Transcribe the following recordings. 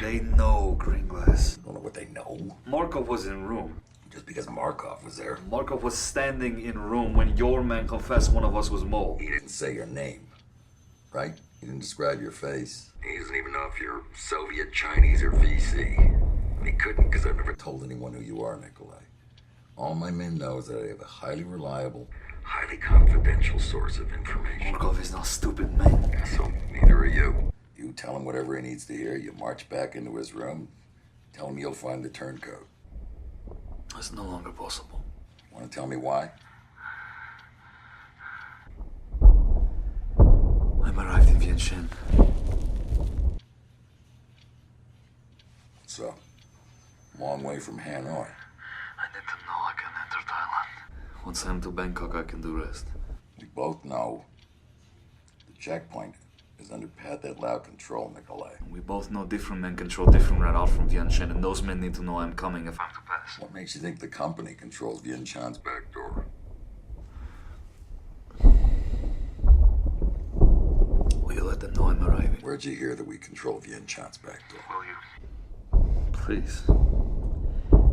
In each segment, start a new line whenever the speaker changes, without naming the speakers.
They know, Greenglass.
I don't know what they know.
Markov was in room.
Just because Markov was there.
Markov was standing in room when your man confessed one of us was Mole.
He didn't say your name, right? He didn't describe your face. He doesn't even know if you're Soviet, Chinese, or VC. And he couldn't because I've never told anyone who you are, Nikolai. All my men know is that I have a highly reliable, highly confidential source of information.
Markov is not stupid, man.
So neither are you. You tell him whatever he needs to hear. You march back into his room. Tell him you'll find the turncoat.
That's no longer possible.
Want to tell me why?
I'm arrived in Vientiane.
So, long way from Hanoi.
I need to know I can enter Thailand. Once I'm to Bangkok, I can do rest.
We both know the checkpoint is under Pat Lau control, Nikolai.
We both know different men control different route out from Vientiane, and those men need to know I'm coming if I'm to pass.
What makes you think the company controls Vientiane's back door?
Will you let them know I'm arriving?
Where'd you hear that we control Vientiane's back door?
Will you? Please.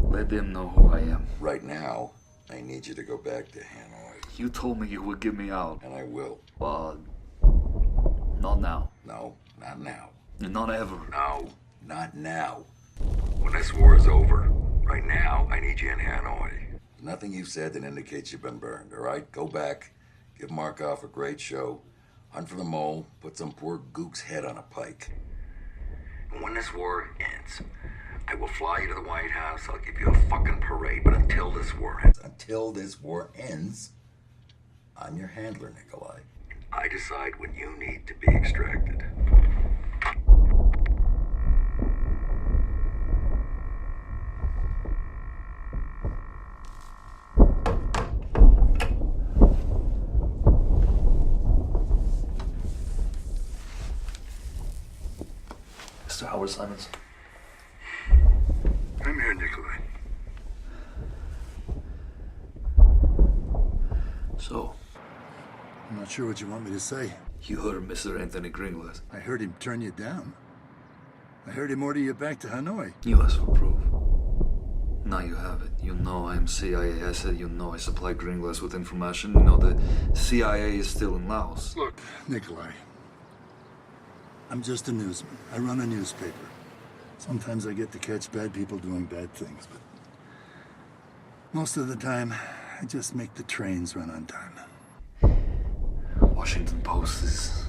Let them know who I am.
Right now, I need you to go back to Hanoi.
You told me you would get me out.
And I will.
But not now.
No, not now.
Not ever.
No, not now. When this war is over, right now, I need you in Hanoi. Nothing you've said that indicates you've been burned, all right? Go back, give Markov a great show, hunt for the mole, put some poor gook's head on a pike. And when this war ends, I will fly you to the White House, I'll give you a fucking parade, but until this war ends, I'm your handler, Nikolai. I decide when you need to be extracted.
Mr. Howard Simons.
I'm here, Nikolai.
So,
I'm not sure what you want me to say.
you heard Mr. Anthony Greenglass.
I heard him turn you down. I heard him order you back to Hanoi.
You asked for proof. Now you have it. You know I'm CIA asset. You know I supply Greenglass with information. You know the CIA is still in Laos.
Look, Nikolai. I'm just a newsman. I run a newspaper. Sometimes I get to catch bad people doing bad things, but most of the time, I just make the trains run on time.
Washington Post is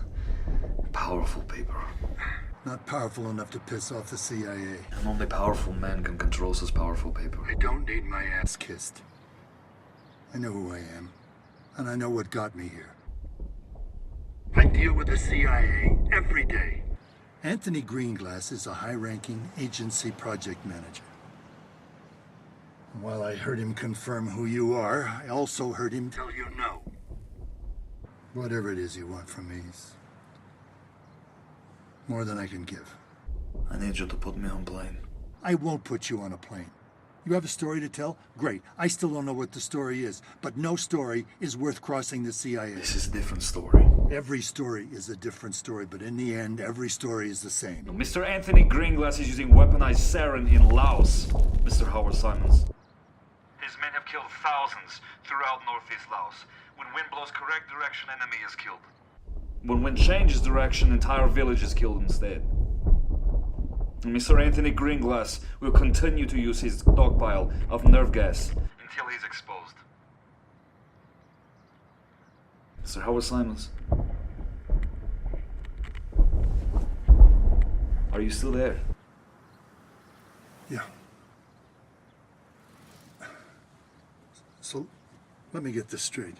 a powerful paper.
Not powerful enough to piss off the CIA.
And only powerful men can control such powerful paper.
I don't need my ass
Kissed. I know who I am, and I know what got me here.
I deal with the CIA every day.
Anthony Greenglass is a high-ranking agency project manager. While I heard him confirm who you are, I also heard him
Tell you no.
whatever it is you want from me is more than I can give.
I need you to put me on plane.
I won't put you on a plane. You have a story to tell? Great. I still don't know what the story is, but no story is worth crossing the CIA.
This is a different story.
Every story is a different story, but in the end, every story is the same.
Mr. Anthony Greenglass is using weaponized sarin in Laos, Mr. Howard Simons. killed thousands throughout northeast Laos. When wind blows correct direction, enemy is killed. When wind changes direction, entire village is killed instead. And Mr. Anthony Greenglass will continue to use his stockpile of nerve gas until he's exposed. Mr. Howard Simons? Are you still there?
Yeah. So, let me get this straight.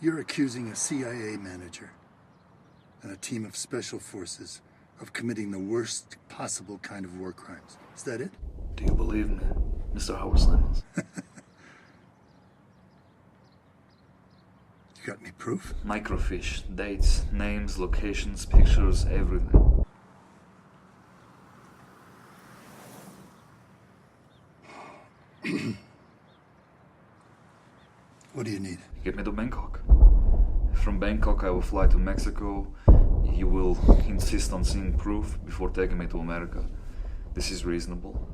You're accusing a CIA manager and a team of special forces of committing the worst possible kind of war crimes. Is that it?
Do you believe me, Mr. Howard Simons?
You got any proof?
Microfiche, dates, names, locations, pictures, everything.
What do you need?
Get me to Bangkok. From Bangkok, I will fly to Mexico. You will insist on seeing proof before taking me to America. This is reasonable.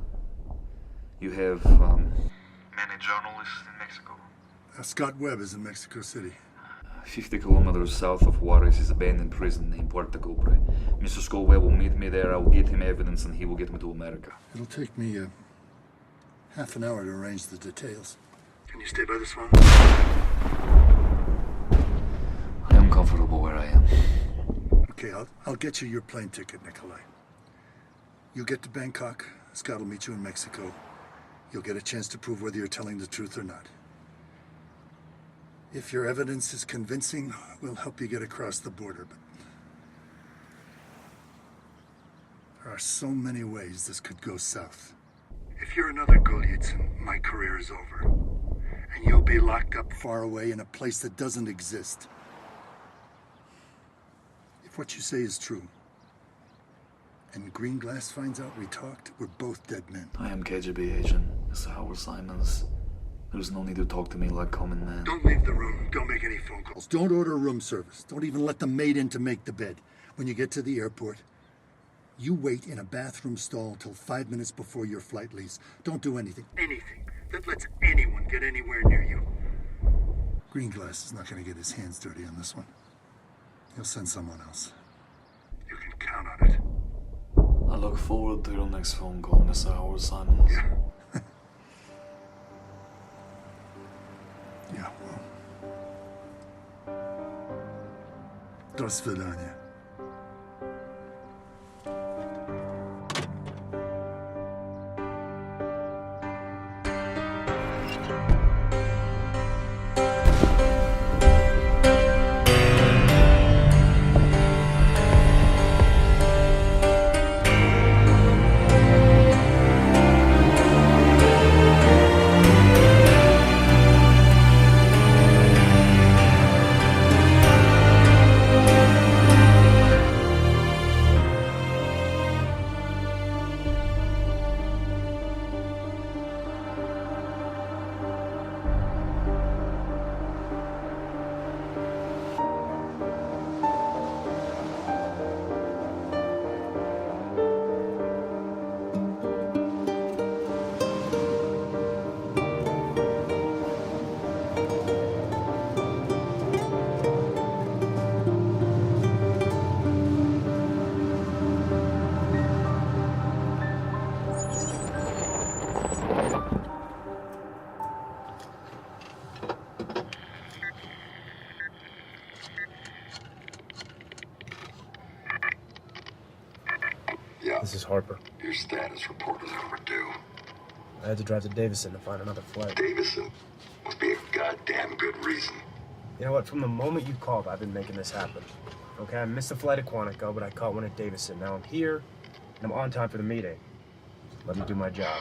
You have many journalists in Mexico.
Scott Webb is in Mexico City.
50 kilometers south of Juarez is abandoned prison named Puerto Cobre. Mr. Scott Webb will meet me there. I will get him evidence and he will get me to America.
It'll take me half an hour to arrange the details. Can you stay by this phone?
I am comfortable where I am.
Okay, I'll get you your plane ticket, Nikolai. You get to Bangkok, Scott will meet you in Mexico. You'll get a chance to prove whether you're telling the truth or not. If your evidence is convincing, we'll help you get across the border, but there are so many ways this could go south. If you're another Golyatsin, my career is over. And you'll be locked up far away in a place that doesn't exist. If what you say is true, and Greenglass finds out we talked, we're both dead men.
I am KGB agent, Mr. Howard Simons. There's no need to talk to me like common man.
Don't leave the room. Don't make any phone calls. Don't order room service. Don't even let the maid in to make the bed. When you get to the airport, you wait in a bathroom stall till 5 minutes before your flight leaves. Don't do anything that lets anyone get anywhere near you. Greenglass is not going to get his hands dirty on this one. He'll send someone else. You can count on it.
I look forward to your next phone call, Mr. Howard Simons.
Yeah. Yeah, well. До свидания.
Yeah,
This is Harper.
your status report is overdue.
I had to drive to Davison to find another flight.
Davison must be a goddamn good reason.
You know what? From the moment you called, I've been making this happen. Okay, I missed a flight at Quantico, but I caught one at Davison. Now I'm here, and I'm on time for the meeting. Let me do my job.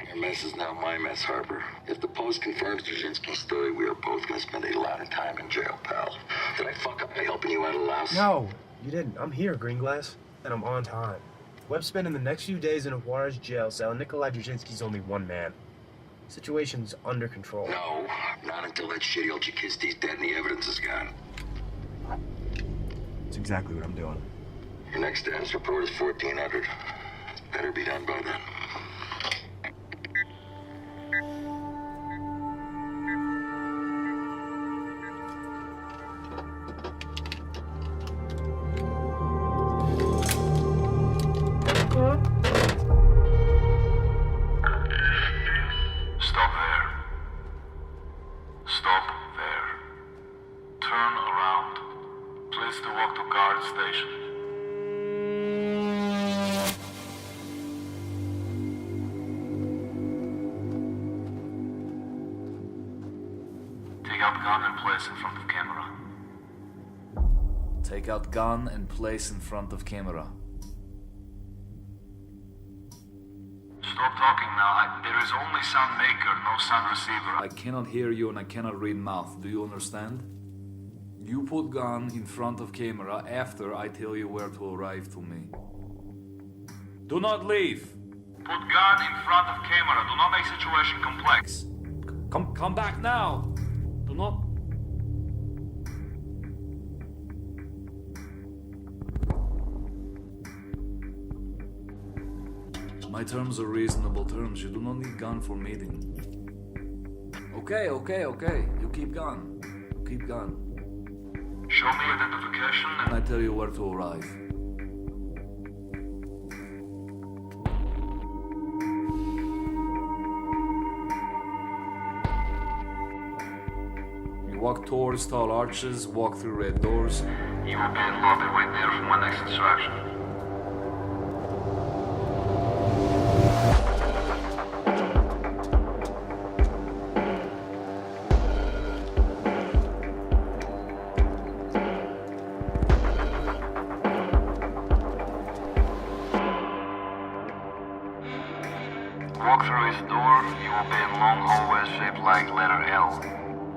Your mess is now my mess, Harper. If the Post confirms Dzerzhinsky's story, we are both going to spend a lot of time in jail, pal. Did I fuck up by helping you out of Laos?
No, you didn't. I'm here, Greenglass, and I'm on time. Webb's spending the next few days in a Juarez jail cell, and Nikolai Dzerzhinsky's only one man. Situation's under control.
No, not until that shitty old Chakisty's dead and the evidence is gone.
That's exactly what I'm doing.
Your next status report is 1400. Better be done by then.
out gun and place in front of camera. Take out gun and place in front of camera. Stop talking now. There is only sound maker, no sound receiver. I cannot hear you and I cannot read mouth. Do you understand? You put gun in front of camera after I tell you where to arrive to me. Do not leave. Put gun in front of camera. Do not make situation complex. Come back now. Do not. My terms are reasonable terms. You do not need gun for meeting. Okay. You keep gun. Keep gun. Show me identification and I tell you where to arrive. You walk towards tall arches, walk through red doors. You will be in lobby right there for my next instruction. Walk through his door, you will be in long hallways shaped like letter L.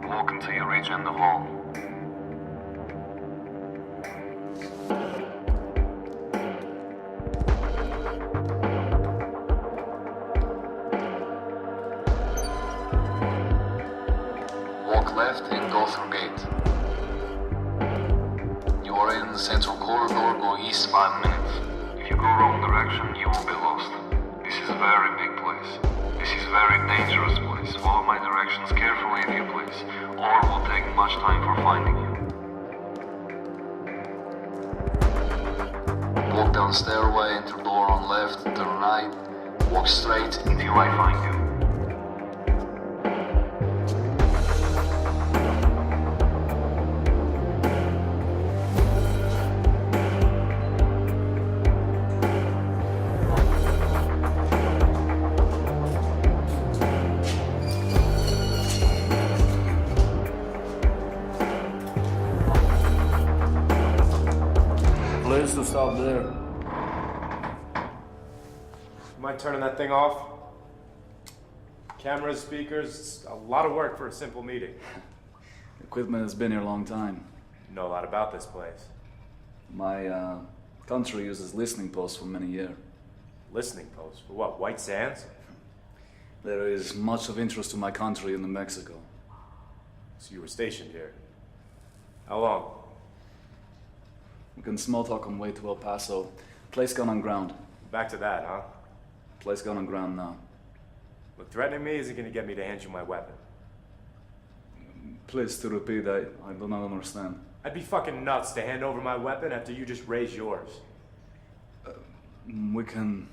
Walk until you reach end of hall. Walk left and go through gate. You are in the central corridor, go east 5 minutes. If you go wrong direction, you will be lost. This is a very big place. This is a very dangerous place. Follow my directions carefully if you please, or it will take much time for finding you. Walk down stairway, enter door on left, turn right, walk straight until I find you. Please to stop there.
You mind turning that thing off? Cameras, speakers, it's a lot of work for a simple meeting.
Equipment has been here a long time.
You know a lot about this place.
My country uses listening posts for many years.
Listening post? For what, White Sands?
There is much of interest to my country in New Mexico.
So you were stationed here. How long?
We can small talk on way to El Paso. Place gun on ground.
Back to that, huh?
Place gun on ground now.
Look, threatening me isn't gonna get me to hand you my weapon.
Please to repeat, I do not understand.
I'd be fucking nuts to hand over my weapon after you just raised yours.
We can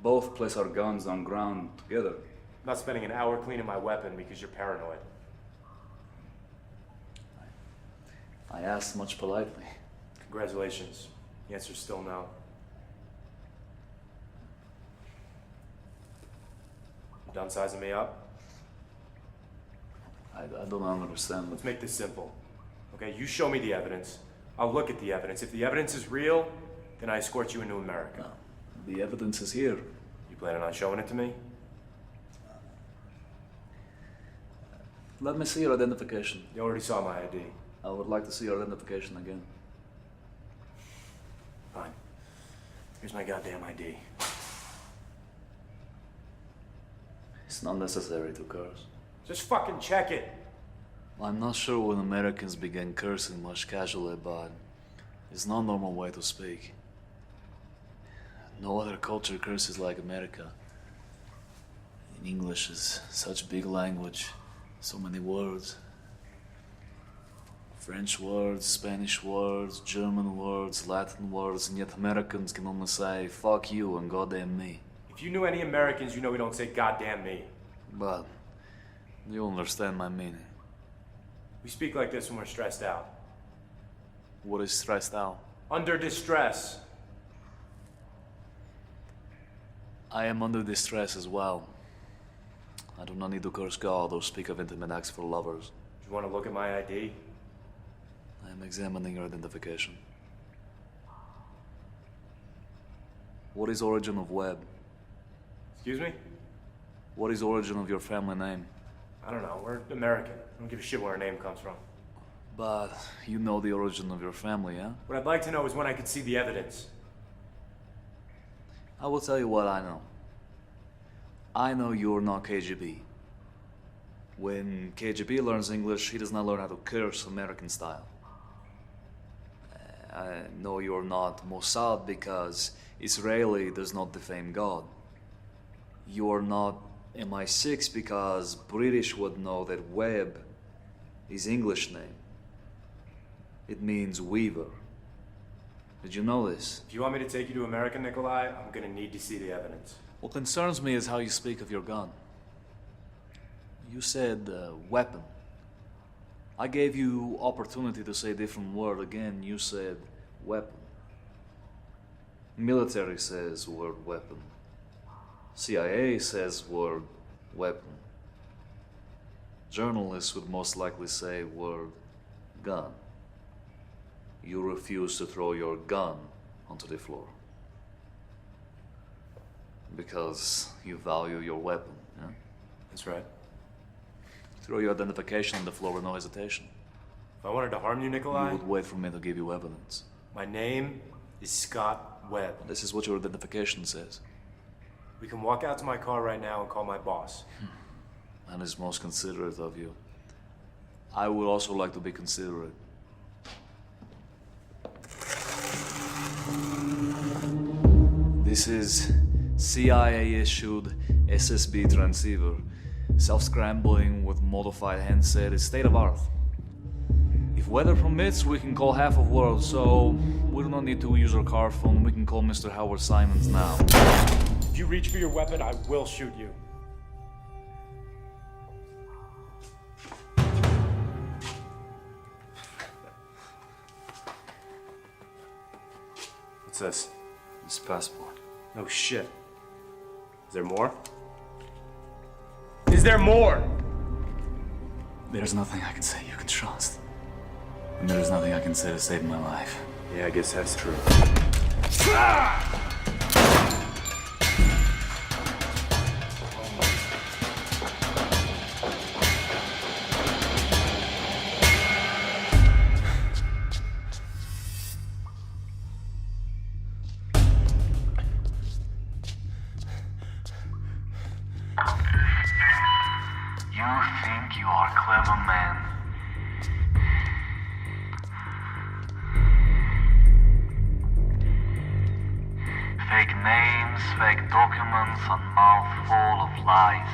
both place our guns on ground together.
I'm not spending an hour cleaning my weapon because you're paranoid.
I asked much politely.
Congratulations. The answer's still no. You done sizing me up?
I don't understand.
Let's make this simple. Okay, you show me the evidence. I'll look at the evidence. If the evidence is real, then I escort you into America.
No, the evidence is here.
You planning on showing it to me?
Let me see your identification.
You already saw my ID.
I would like to see your identification again.
Fine. Here's my goddamn ID.
It's not necessary to curse.
Just fucking check it.
I'm not sure when Americans began cursing much casually, but it's not a normal way to speak. No other culture curses like America. In English is such big language, so many words. French words, Spanish words, German words, Latin words, and yet Americans can only say fuck you and goddamn me.
If you knew any Americans, you know we don't say goddamn me.
But you understand my meaning.
We speak like this when we're stressed out.
What is stressed out?
Under distress.
I am under distress as well. I do not need to curse God or speak of intimate acts for lovers.
You want to look at my ID?
I am examining your identification. What is origin of Webb?
Excuse me?
What is origin of your family name?
I don't know. We're American. I don't give a shit where our name comes from.
But you know the origin of your family, yeah?
What I'd like to know is when I could see the evidence.
I will tell you what I know. I know you're not KGB. When KGB learns English, he does not learn how to curse American style. I know you're not Mossad because Israeli does not defame God. You're not MI6 because British would know that Webb is English name. It means weaver. Did you know this?
If you want me to take you to America, Nikolai, I'm gonna need to see the evidence.
What concerns me is how you speak of your gun. You said weapon. I gave you opportunity to say a different word again. You said weapon. Military says word weapon. CIA says word weapon. Journalists would most likely say word gun. You refuse to throw your gun onto the floor. Because you value your weapon, yeah?
That's right.
Throw your identification on the floor with no hesitation.
If I wanted to harm you, Nikolai,
You would wait for me to give you evidence.
my name is Scott Webb.
This is what your identification says.
We can walk out to my car right now and call my boss.
And is most considerate of you. I would also like to be considerate. This is CIA-issued SSB transceiver. Self-scrambling with modified handset is state-of-art. If weather permits, we can call half of world, so we do not need to use our car phone. We can call Mr. Howard Simons now.
If you reach for your weapon, I will shoot you. What's this?
His passport.
No shit. Is there more? Is there more?
There's nothing I can say you can trust. And there's nothing I can say to save my life.
Yeah, I guess that's true.
You think you are a clever man. Fake names, fake documents, a mouthful of lies.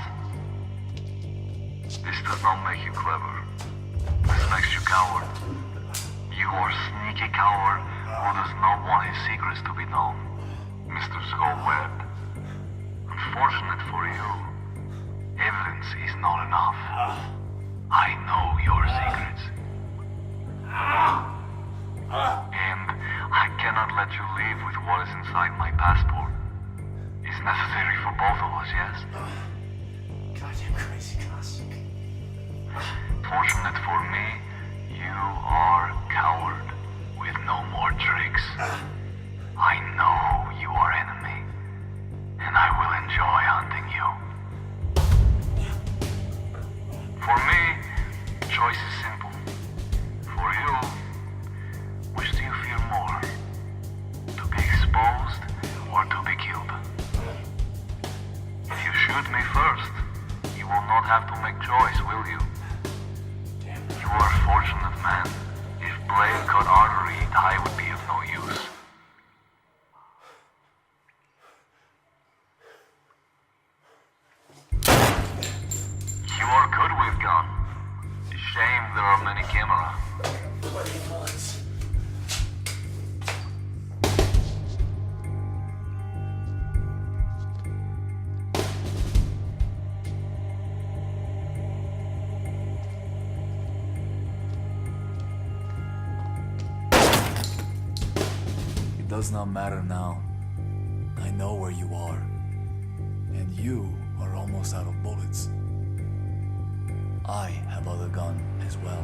This does not make you clever. This makes you coward. You are a sneaky coward who does not want his secrets to be known. Mr. Scott Webb. Unfortunate for you, evidence is not enough. I know your secrets. And I cannot let you leave with what is inside my passport. It's necessary for both of us, yes?
Goddamn crazy Gus.
Fortunate for me, you are coward with no more tricks. I know you are enemy, and I will enjoy hunting you. For me, choice is simple. For you, which do you fear more? To be exposed or to be killed? If you shoot me first, you will not have to make choice, will you? You are a fortunate man. If blade cut artery, I would be of no use. You are good with gun. Shame there are many camera. It does not matter now. I know where you are. And you are almost out of bullets.
I have other gun as well.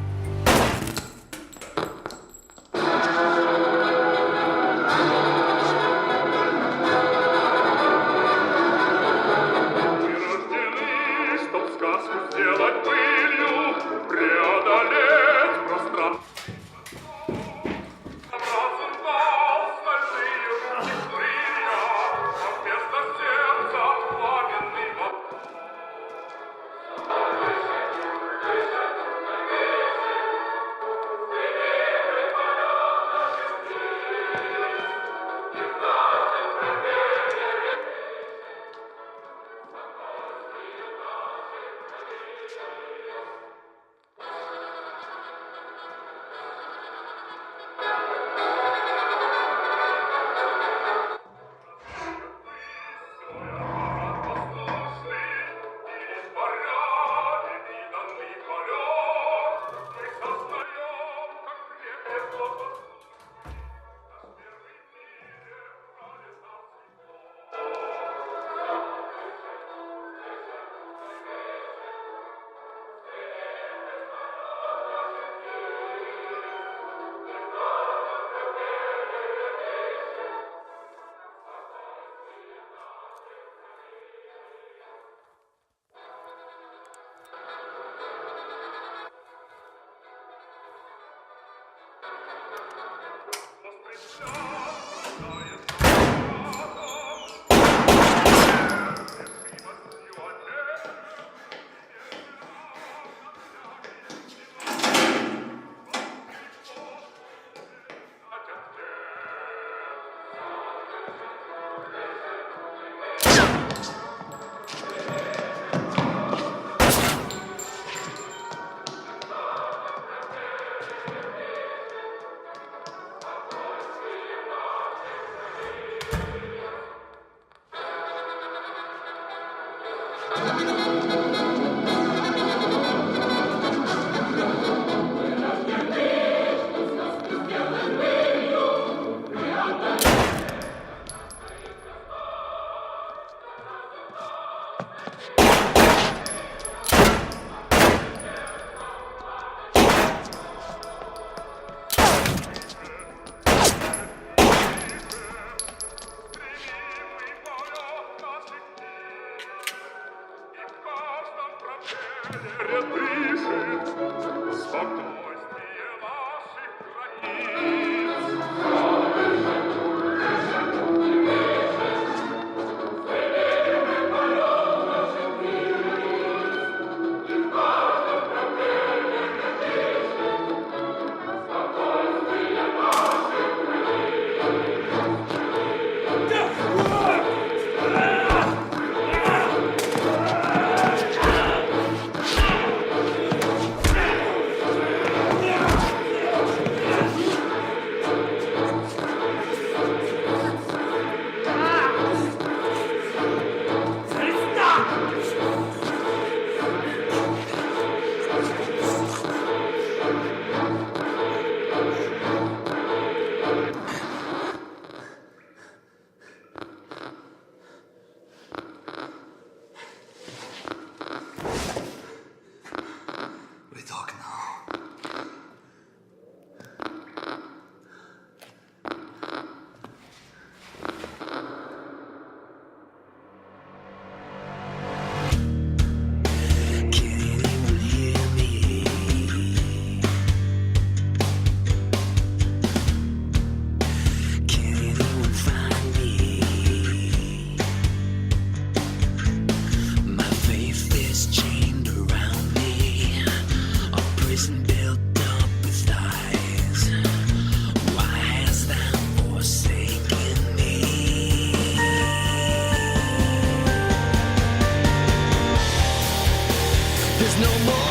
There's no more